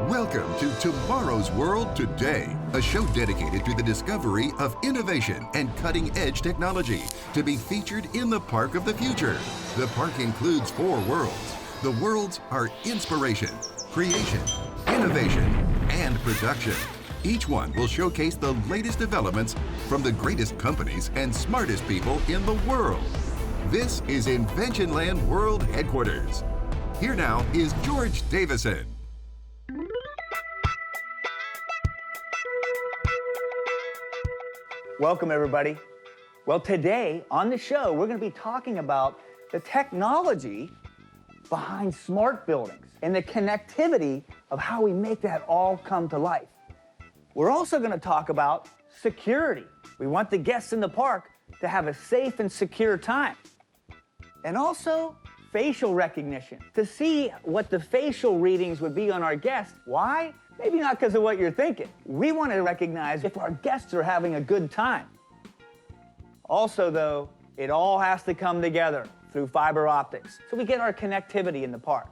Welcome to Tomorrow's World Today, a show dedicated to the discovery of innovation and cutting-edge technology to be featured in the Park of the Future. The park includes 4 worlds. The worlds are inspiration, creation, innovation, and production. Each one will showcase the latest developments from the greatest companies and smartest people in the world. This is Inventionland World Headquarters. Here now is George Davison. Welcome, everybody. Well, today on the show, we're going to be talking about the technology behind smart buildings and the connectivity of how we make that all come to life. We're also going to talk about security. We want the guests in the park to have a safe and secure time. And also facial recognition, to see what the facial readings would be on our guests. Why? Maybe not because of what you're thinking. We want to recognize if our guests are having a good time. Also, though, it all has to come together through fiber optics, so we get our connectivity in the park.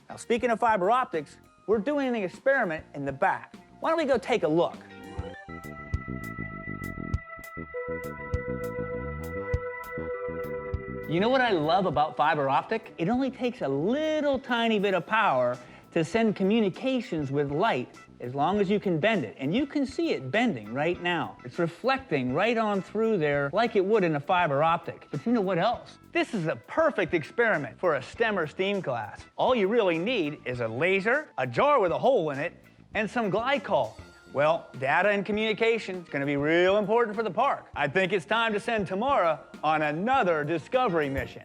Now, speaking of fiber optics, we're doing an experiment in the back. Why don't we go take a look? You know what I love about fiber optic? It only takes a little tiny bit of power to send communications with light as long as you can bend it. And you can see it bending right now. It's reflecting right on through there like it would in a fiber optic. But you know what else? This is a perfect experiment for a STEM or STEAM class. All you really need is a laser, a jar with a hole in it, and some glycol. Well, data and communication is going to be real important for the park. I think it's time to send Tamara on another discovery mission.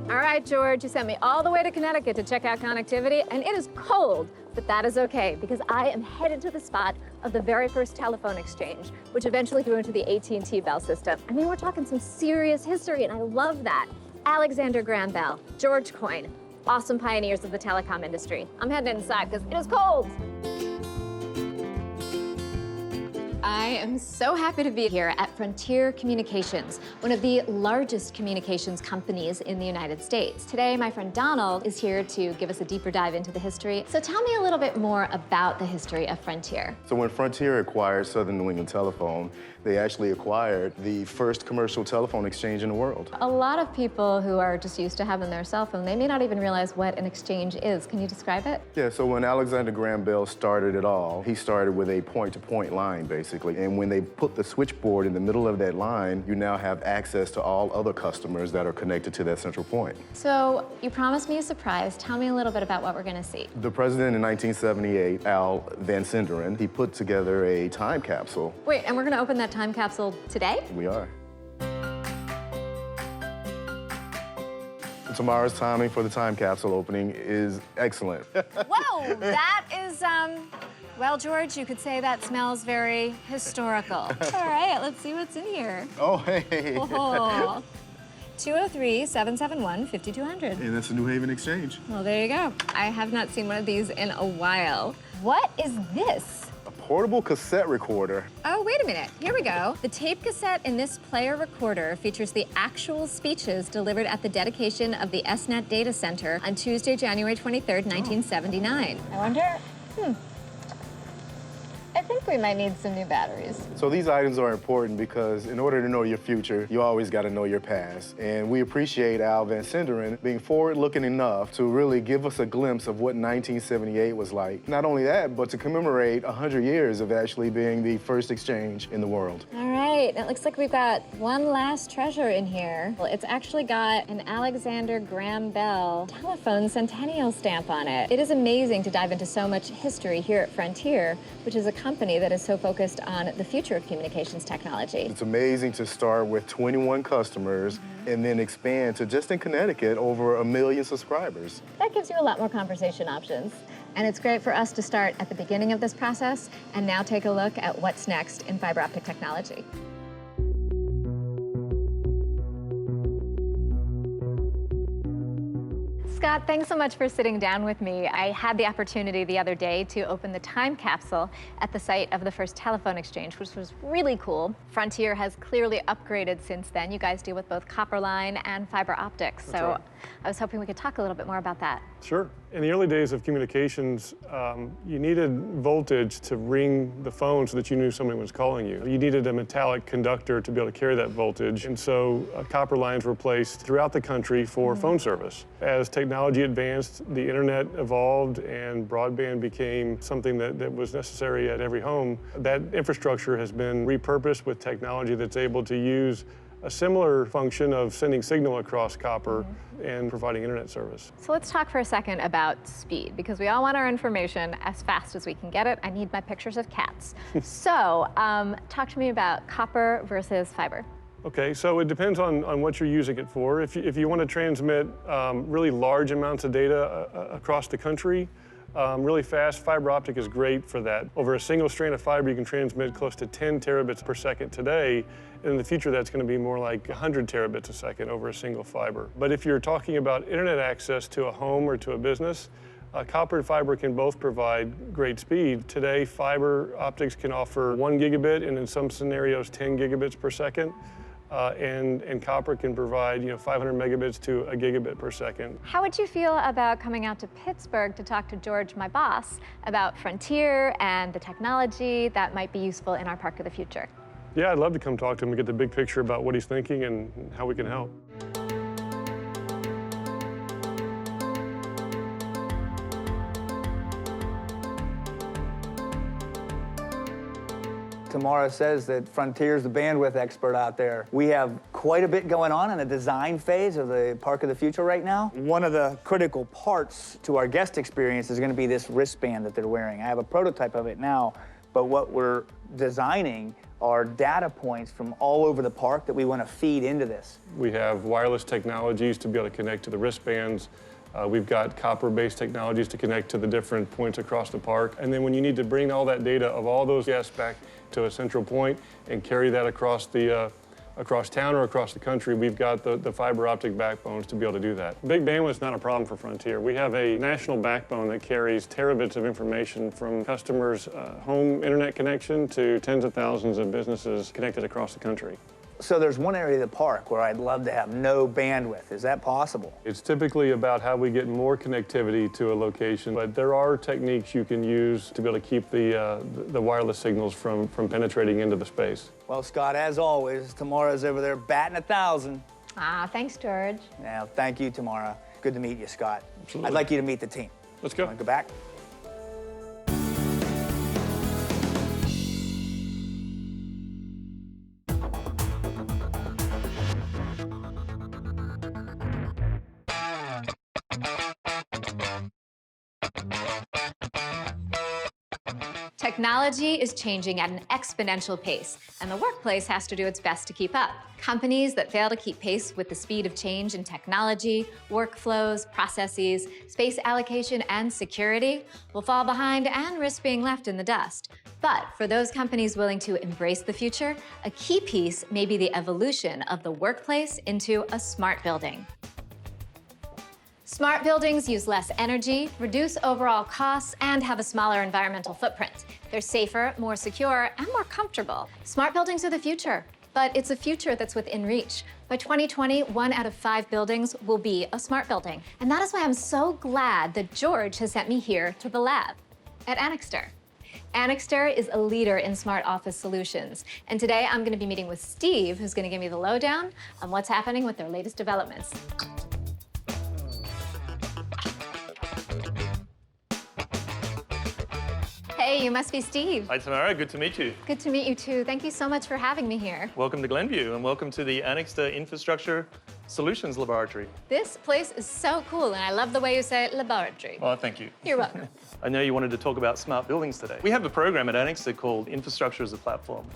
All right, George, you sent me all the way to Connecticut to check out connectivity, and it is cold, but that is okay, because I am headed to the spot of the very first telephone exchange, which eventually grew into the AT&T Bell system. I mean, we're talking some serious history, and I love that. Alexander Graham Bell, George Coyne, awesome pioneers of the telecom industry. I'm heading inside because it is cold. I am so happy to be here at Frontier Communications, one of the largest communications companies in the United States. Today, my friend Donald is here to give us a deeper dive into the history. So tell me a little bit more about the history of Frontier. So when Frontier acquired Southern New England Telephone, they actually acquired the first commercial telephone exchange in the world. A lot of people who are just used to having their cell phone, they may not even realize what an exchange is. Can you describe it? Yeah, so when Alexander Graham Bell started it all, he started with a point-to-point line, basically. And when they put the switchboard in the middle of that line, you now have access to all other customers that are connected to that central point. So you promised me a surprise. Tell me a little bit about what we're going to see. The president in 1978, Al Van Sinderen, he put together a time capsule. Wait, and we're going to open that time capsule today? We are. Tomorrow's timing for the time capsule opening is excellent. Whoa, that is, well, George, you could say that smells very historical. All right, let's see what's in here. Oh, hey. Oh. 203-771-5200. And that's the New Haven Exchange. Well, there you go. I have not seen one of these in a while. What is this? A portable cassette recorder. Oh, wait a minute. Here we go. The tape cassette in this player recorder features the actual speeches delivered at the dedication of the SNET Data Center on Tuesday, January 23rd, 1979. I wonder, I think we might need some new batteries. So these items are important because in order to know your future, you always got to know your past. And we appreciate Al Van Sinderen being forward-looking enough to really give us a glimpse of what 1978 was like. Not only that, but to commemorate 100 years of actually being the first exchange in the world. All right, it looks like we've got one last treasure in here. Well, it's actually got an Alexander Graham Bell telephone centennial stamp on it. It is amazing to dive into so much history here at Frontier, which is a company that is so focused on the future of communications technology. It's amazing to start with 21 customers and then expand to, just in Connecticut, over 1 million subscribers. That gives you a lot more conversation options. And it's great for us to start at the beginning of this process and now take a look at what's next in fiber optic technology. Scott, thanks so much for sitting down with me. I had the opportunity the other day to open the time capsule at the site of the first telephone exchange, which was really cool. Frontier has clearly upgraded since then. You guys deal with both copper line and fiber optics. That's so right. I was hoping we could talk a little bit more about that. Sure. In the early days of communications, you needed voltage to ring the phone so that you knew somebody was calling you. You needed a metallic conductor to be able to carry that voltage, and so copper lines were placed throughout the country for phone service. As technology advanced, the internet evolved, and broadband became something that was necessary at every home. That infrastructure has been repurposed with technology that's able to use a similar function of sending signal across copper and providing internet service. So let's talk for a second about speed, because we all want our information as fast as we can get it. I need my pictures of cats. So talk to me about copper versus fiber. Okay, so it depends on what you're using it for. If you want to transmit really large amounts of data across the country, really fast, fiber optic is great for that. Over a single strand of fiber, you can transmit close to 10 terabits per second today. In the future, that's going to be more like 100 terabits a second over a single fiber. But if you're talking about internet access to a home or to a business, copper and fiber can both provide great speed. Today, fiber optics can offer 1 gigabit and in some scenarios 10 gigabits per second. And copper can provide 500 megabits to a gigabit per second. How would you feel about coming out to Pittsburgh to talk to George, my boss, about Frontier and the technology that might be useful in our Park of the Future? Yeah, I'd love to come talk to him and get the big picture about what he's thinking and how we can help. Tamara says that Frontier's the bandwidth expert out there. We have quite a bit going on in the design phase of the Park of the Future right now. One of the critical parts to our guest experience is going to be this wristband that they're wearing. I have a prototype of it now, but what we're designing are data points from all over the park that we want to feed into this. We have wireless technologies to be able to connect to the wristbands. We've got copper-based technologies to connect to the different points across the park. And then when you need to bring all that data of all those guests back to a central point and carry that across town or across the country, we've got the fiber optic backbones to be able to do that. Big bandwidth's not a problem for Frontier. We have a national backbone that carries terabits of information from customers' home internet connection to tens of thousands of businesses connected across the country. So there's one area of the park where I'd love to have no bandwidth. Is that possible? It's typically about how we get more connectivity to a location, but there are techniques you can use to be able to keep the wireless signals from penetrating into the space. Well, Scott, as always, Tamara's over there batting 1,000. Ah, thanks, George. Now, thank you, Tamara. Good to meet you, Scott. Absolutely. I'd like you to meet the team. Let's go. Want to go back? Technology is changing at an exponential pace, and the workplace has to do its best to keep up. Companies that fail to keep pace with the speed of change in technology, workflows, processes, space allocation, and security will fall behind and risk being left in the dust. But for those companies willing to embrace the future, a key piece may be the evolution of the workplace into a smart building. Smart buildings use less energy, reduce overall costs, and have a smaller environmental footprint. They're safer, more secure, and more comfortable. Smart buildings are the future, but it's a future that's within reach. By 2020, 1 out of 5 buildings will be a smart building. And that is why I'm so glad that George has sent me here to the lab at Annixter. Annixter is a leader in smart office solutions. And today I'm going to be meeting with Steve, who's going to give me the lowdown on what's happening with their latest developments. Hey, you must be Steve. Hi, Tamara. Good to meet you. Good to meet you, too. Thank you so much for having me here. Welcome to Glenview, and welcome to the Annixter Infrastructure Solutions Laboratory. This place is so cool, and I love the way you say laboratory. Oh, thank you. You're welcome. I know you wanted to talk about smart buildings today. We have a program at Annixter called Infrastructure as a Platform,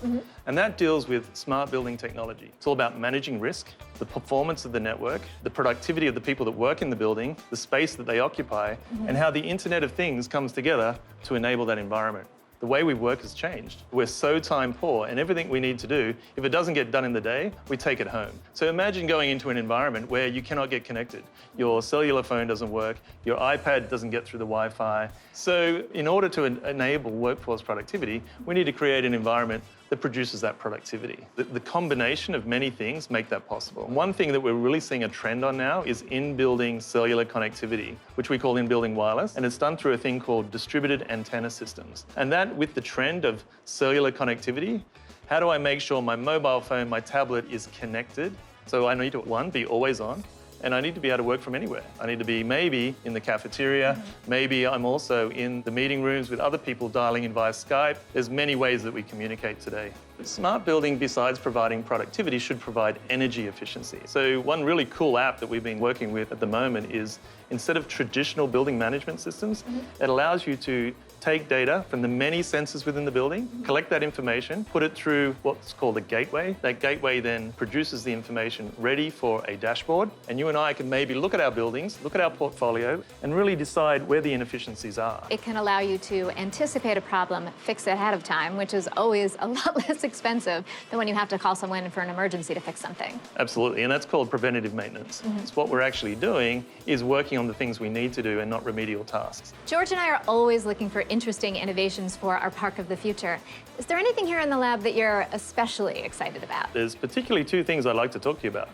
and that deals with smart building technology. It's all about managing risk, the performance of the network, the productivity of the people that work in the building, the space that they occupy, and how the Internet of Things comes together to enable that environment. The way we work has changed. We're so time poor, and everything we need to do, if it doesn't get done in the day, we take it home. So imagine going into an environment where you cannot get connected. Your cellular phone doesn't work, your iPad doesn't get through the Wi-Fi. So in order to enable workforce productivity, we need to create an environment that produces that productivity. The combination of many things make that possible. One thing that we're really seeing a trend on now is in-building cellular connectivity, which we call in-building wireless, and it's done through a thing called distributed antenna systems. And that, with the trend of cellular connectivity, how do I make sure my mobile phone, my tablet is connected? So I need to, one, be always on, and I need to be able to work from anywhere. I need to be maybe in the cafeteria, maybe I'm also in the meeting rooms with other people dialing in via Skype. There's many ways that we communicate today. Smart building, besides providing productivity, should provide energy efficiency. So one really cool app that we've been working with at the moment is, instead of traditional building management systems, it allows you to take data from the many sensors within the building, collect that information, put it through what's called a gateway. That gateway then produces the information ready for a dashboard, and you and I can maybe look at our buildings, look at our portfolio, and really decide where the inefficiencies are. It can allow you to anticipate a problem, fix it ahead of time, which is always a lot less expensive than when you have to call someone in for an emergency to fix something. Absolutely, and that's called preventative maintenance. So what we're actually doing is working on the things we need to do and not remedial tasks. George and I are always looking for interesting innovations for our park of the future. Is there anything here in the lab that you're especially excited about? There's particularly two things I'd like to talk to you about.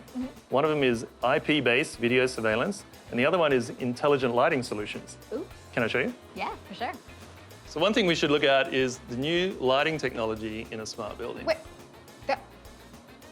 One of them is IP-based video surveillance, and the other one is intelligent lighting solutions. Ooh. Can I show you? Yeah, for sure. So one thing we should look at is the new lighting technology in a smart building. Wait,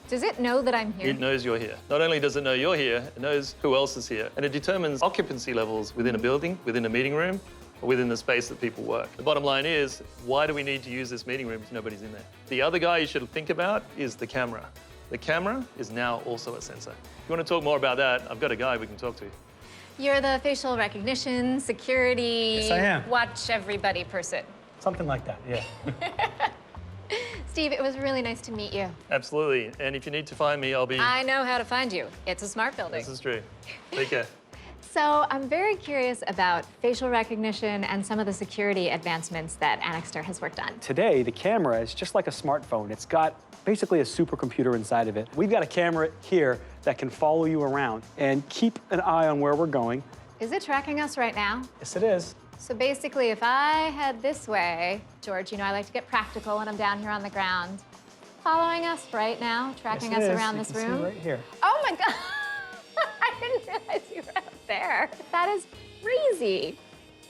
does it know that I'm here? It knows you're here. Not only does it know you're here, it knows who else is here. And it determines occupancy levels within a building, within a meeting room, or within the space that people work. The bottom line is, why do we need to use this meeting room if nobody's in there? The other guy you should think about is the camera. The camera is now also a sensor. If you want to talk more about that, I've got a guy we can talk to. You're the facial recognition, security, Yes, I am. watch everybody person. Something like that, yeah. Steve, it was really nice to meet you. Absolutely. And if you need to find me, I'll be... I know how to find you. It's a smart building. This is true. Take care. So I'm very curious about facial recognition and some of the security advancements that Annixter has worked on. Today, the camera is just like a smartphone. It's got basically a supercomputer inside of it. We've got a camera here that can follow you around and keep an eye on where we're going. Is it tracking us right now? Yes, it is. So basically, if I head this way, George, you know I like to get practical when I'm down here on the ground. Following us right now, tracking Yes, us it is. around You this can see room. right here. Oh my God! I didn't realize you were out there. That is crazy.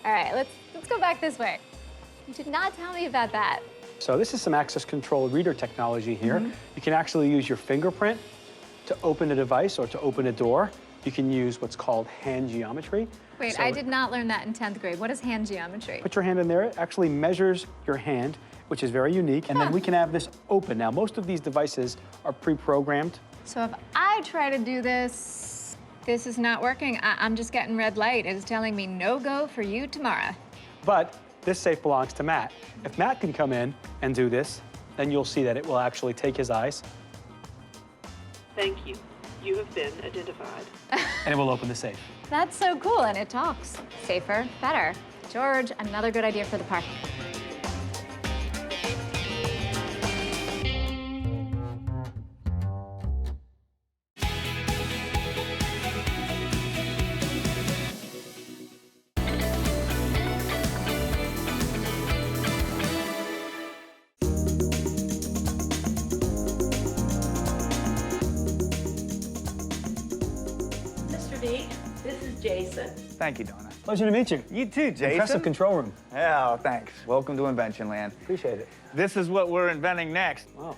All right, let's go back this way. You did not tell me about that. So this is some access control reader technology here. You can actually use your fingerprint to open a device or to open a door. You can use what's called hand geometry. Wait, So I did not learn that in 10th grade. What is hand geometry? Put your hand in there. It actually measures your hand, which is very unique. And then we can have this open. Now, most of these devices are pre-programmed. So if I try to do this, this is not working. I'm just getting red light. It is telling me no go for you tomorrow. But this safe belongs to Matt. If Matt can come in and do this, then you'll see that it will actually take his eyes Thank you. You have been identified. and it will open the safe. That's so cool, and it talks. Safer, better. George, another good idea for the park. Mr. D, this is Jason. Thank you, Donna. Pleasure to meet you. You too, Jason. Impressive control room. Yeah, thanks. Welcome to Invention Land. Appreciate it. This is what we're inventing next. Wow.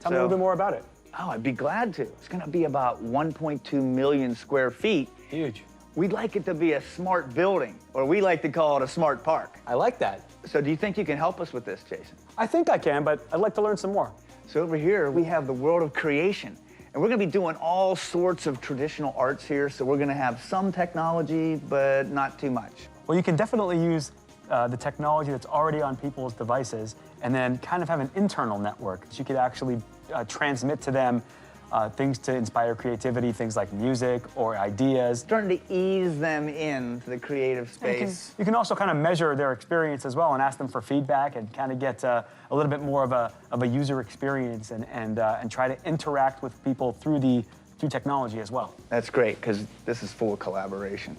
Tell me a little bit more about it. Oh, I'd be glad to. It's gonna be about 1.2 million square feet. Huge. We'd like it to be a smart building, or we like to call it a smart park. I like that. So do you think you can help us with this, Jason? I think I can, but I'd like to learn some more. So over here, we have the world of creation. And we're gonna be doing all sorts of traditional arts here, so we're gonna have some technology, but not too much. Well, you can definitely use the technology that's already on people's devices and then kind of have an internal network that you could actually transmit to them things to inspire creativity, things like music or ideas. Starting to ease them into the creative space. You can also kind of measure their experience as well and ask them for feedback and kind of get a little bit more of a user experience and try to interact with people through technology as well. That's great, because this is full of collaboration.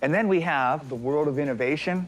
And then we have the world of innovation.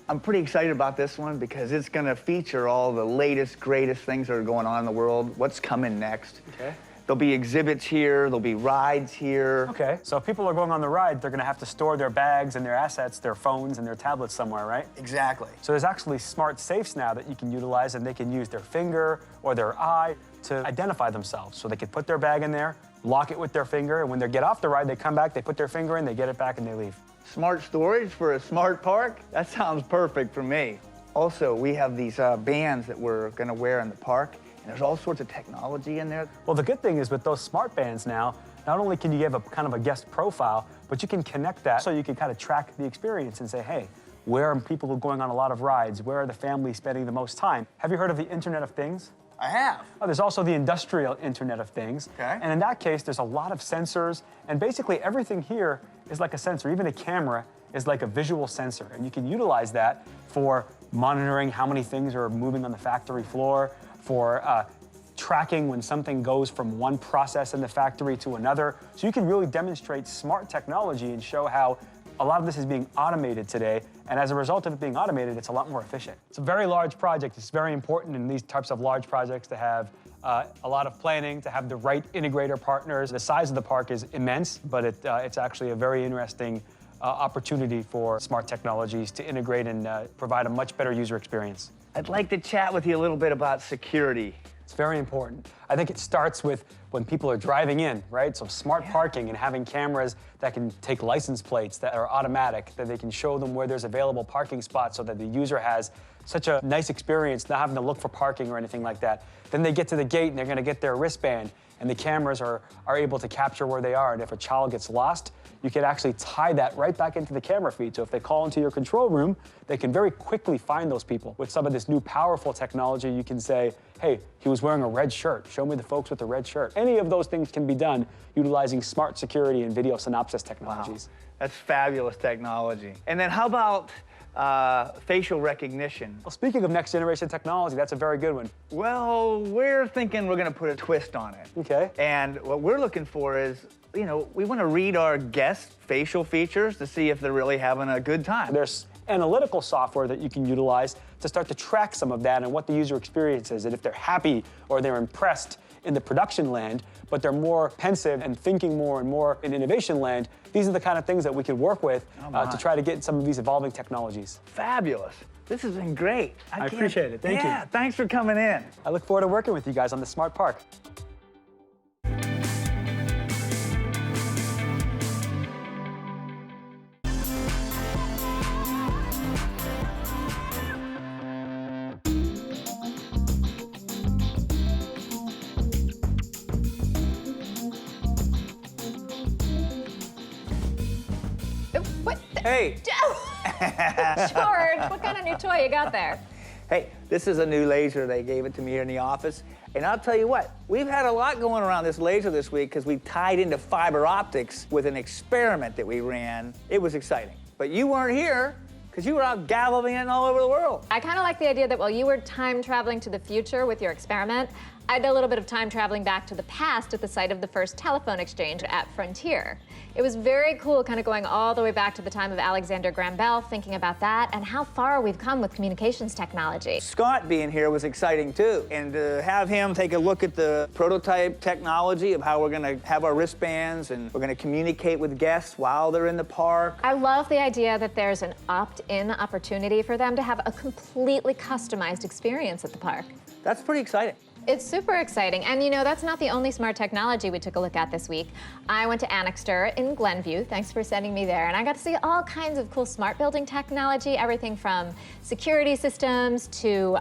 I'm pretty excited about this one because it's going to feature all the latest, greatest things that are going on in the world, what's coming next. Okay. There'll be exhibits here, there'll be rides here. Okay, so if people are going on the ride, they're going to have to store their bags and their assets, their phones and their tablets somewhere, right? Exactly. So there's actually smart safes now that you can utilize, and they can use their finger or their eye to identify themselves. So they could put their bag in there, lock it with their finger, and when they get off the ride, they come back, they put their finger in, they get it back, and they leave. Smart storage for a smart park? That sounds perfect for me. Also, we have these bands that we're going to wear in the park, and there's all sorts of technology in there. Well, the good thing is with those smart bands now, not only can you give a kind of a guest profile, but you can connect that so you can kind of track the experience and say, hey, where are people going on a lot of rides? Where are the families spending the most time? Have you heard of the Internet of Things? I have. Oh, there's also the industrial Internet of Things. Okay. And in that case, there's a lot of sensors, and basically everything here is like a sensor. Even a camera is like a visual sensor, and you can utilize that for monitoring how many things are moving on the factory floor, for tracking when something goes from one process in the factory to another. So you can really demonstrate smart technology and show how a lot of this is being automated today, and as a result of it being automated, it's a lot more efficient. It's a very large project. It's very important in these types of large projects to have a lot of planning, to have the right integrator partners. The size of the park is immense, but it's actually a very interesting opportunity for smart technologies to integrate and provide a much better user experience. I'd like to chat with you a little bit about security. It's very important. I think it starts with when people are driving in, right? So smart parking and having cameras that can take license plates that are automatic, that they can show them where there's available parking spots so that the user has such a nice experience, not having to look for parking or anything like that. Then they get to the gate and they're gonna get their wristband, and the cameras are able to capture where they are. And if a child gets lost, you can actually tie that right back into the camera feed. So if they call into your control room, they can very quickly find those people. With some of this new powerful technology, you can say, hey, he was wearing a red shirt. Show me the folks with the red shirt. Any of those things can be done utilizing smart security and video synopsis technologies. Wow. That's fabulous technology. And then how about facial recognition? Well, speaking of next generation technology, that's a very good one. Well, we're thinking we're gonna put a twist on it. Okay. And what we're looking for is, you know, we want to read our guests' facial features to see if they're really having a good time. There's analytical software that you can utilize to start to track some of that and what the user experience is, and if they're happy or they're impressed in the production land, but they're more pensive and thinking more and more in innovation land. These are the kind of things that we could work with to try to get some of these evolving technologies. Fabulous. This has been great. I appreciate it. Thank you. Yeah, thanks for coming in. I look forward to working with you guys on the Smart Park. Hey. George, what kind of new toy you got there? Hey, this is a new laser. They gave it to me here in the office. And I'll tell you what, we've had a lot going around this laser this week because we tied into fiber optics with an experiment that we ran. It was exciting. But you weren't here because you were out gallivanting all over the world. I kind of like the idea that while you were time traveling to the future with your experiment, I did a little bit of time traveling back to the past at the site of the first telephone exchange at Frontier. It was very cool, kind of going all the way back to the time of Alexander Graham Bell, thinking about that and how far we've come with communications technology. Scott being here was exciting too. And to have him take a look at the prototype technology of how we're gonna have our wristbands and we're gonna communicate with guests while they're in the park. I love the idea that there's an opt-in opportunity for them to have a completely customized experience at the park. That's pretty exciting. It's super exciting. And you know, that's not the only smart technology we took a look at this week. I went to Annixter in Glenview. Thanks for sending me there. And I got to see all kinds of cool smart building technology, everything from security systems to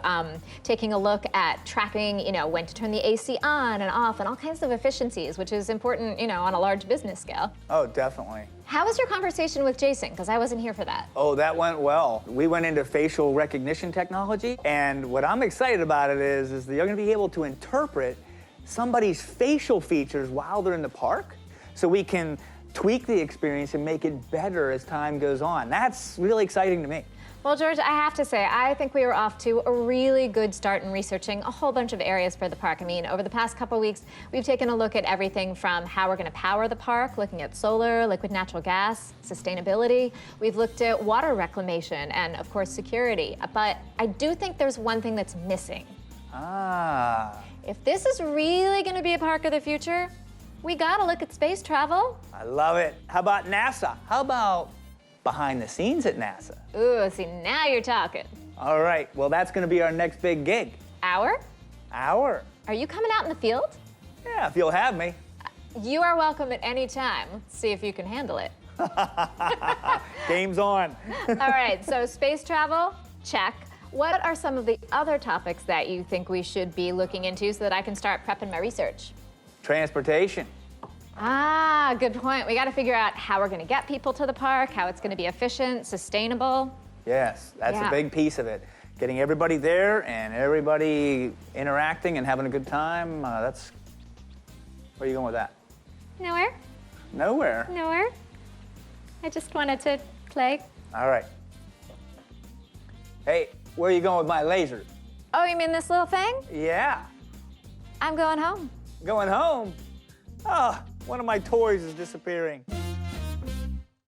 taking a look at tracking, you know, when to turn the AC on and off and all kinds of efficiencies, which is important, you know, on a large business scale. Oh, definitely. How was your conversation with Jason? Because I wasn't here for that. Oh, that went well. We went into facial recognition technology, and what I'm excited about it is that you're going to be able to interpret somebody's facial features while they're in the park so we can tweak the experience and make it better as time goes on. That's really exciting to me. Well, George, I have to say, I think we were off to a really good start in researching a whole bunch of areas for the park. I mean, over the past couple of weeks, we've taken a look at everything from how we're going to power the park, looking at solar, liquid natural gas, sustainability. We've looked at water reclamation and, of course, security. But I do think there's one thing that's missing. If this is really going to be a park of the future, we got to look at space travel. I love it. How about NASA? How about behind the scenes at NASA? Ooh, see, now you're talking. All right, well, that's going to be our next big gig. Hour? Hour. Are you coming out in the field? Yeah, if you'll have me. You are welcome at any time. Let's see if you can handle it. Game's on. All right, so space travel, check. What are some of the other topics that you think we should be looking into so that I can start prepping my research? Transportation. Ah, good point. We got to figure out how we're going to get people to the park, how it's going to be efficient, sustainable. Yes, that's a big piece of it. Getting everybody there and everybody interacting and having a good time. That's. Where are you going with that? Nowhere. Nowhere. Nowhere. I just wanted to play. All right. Hey, where are you going with my laser? Oh, you mean this little thing? Yeah. I'm going home. Going home? Oh, one of my toys is disappearing.